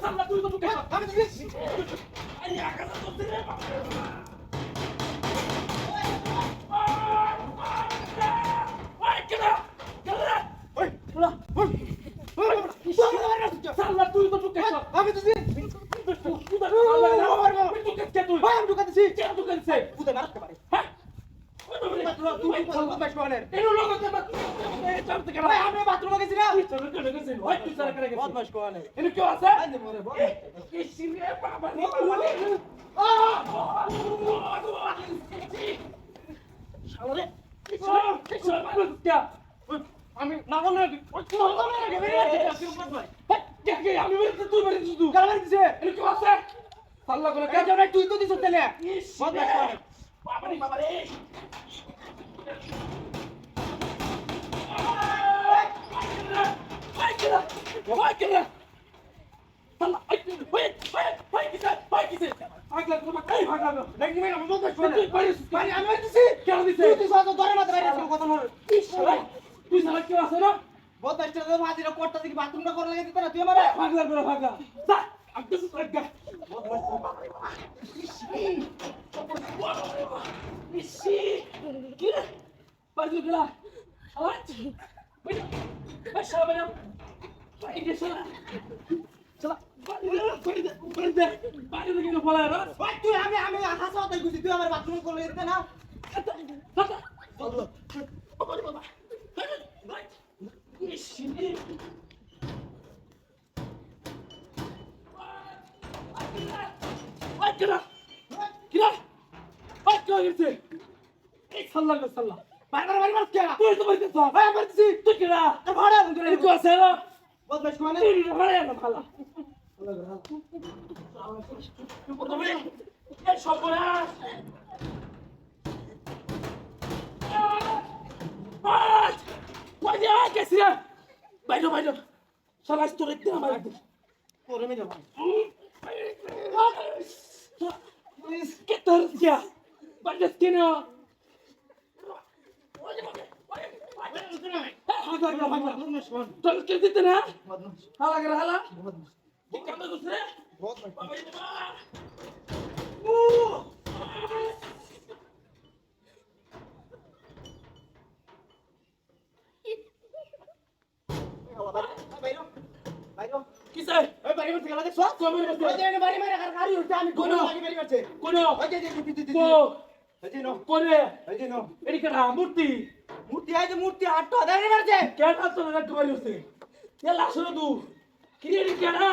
সাল্লা তুই তো ঢুকে আমি আরে আকাশ করতে রে সাল্লা তুই তো ঢুকে আমি তো আমি ঢুকাতেছি কেন ঢুকাতেছে তুই মারতে পারে হ্যাঁ তুই বদমাশ বলেন এর লগতে আমি বাথরুমে গেছি না তুই চলে কেন গেছিস ওই তুই চলে কেন গেছিস বদমাশ কোনে এনে কি আছে আইনে মরে কি সিরে বাবা রে শালারে কি শালা কি আমি না বল না ওই তুই বল না রে বেরিয়ে আসছিস বদমাশ কে আমি বেরিয়ে তুই বেরিয়ে তুই কালা দিছে এনে কি আছে সাল্লা করে কে যাবে তুই তো দিছিস তেলে বদমাশ কোনে বাবা রে Vai que lá! Fala, vai que sai, vai que sai. Vai que lá, vai, vai lá. Daqui vem, vamos voltar para. Vai, a mãe disse. Quero dizer. Tu só dora na traia, não conta não. Tu sabe que vai ser não? Volta a estrada mais de corta de bathroom da cor lá que tá na tua mara. Vai lá, vai lá. Sai, aqui se pega. Ixi. Kira. Vai lá. Alat. Vai, chama não. Vai, chama. Chama. বাইরে গেল বলা রাস ভাই তুই আমি হাসা হতে গেছি তুই আমার বাথরুম করে দিতে না বাবা বাবা ভাই ইসি ভাই কিরা কিরা ভাই কি হইছে এই সাল্লাহ সাল্লাহ বারবার মার কে তুই তো বলছিস ভাই মারছিস তুই কিরা ভাড়া করে কি আছে না বদমাশ কোনে তুই ভাড়া না খালা মূর্তি মূর্তি আইছে মূর্তি হাটটা দাঁড়িয়ে মারছে কেন হাতটা দাঁড়িয়ে মারছে এ লাশো দু কি রে কেডা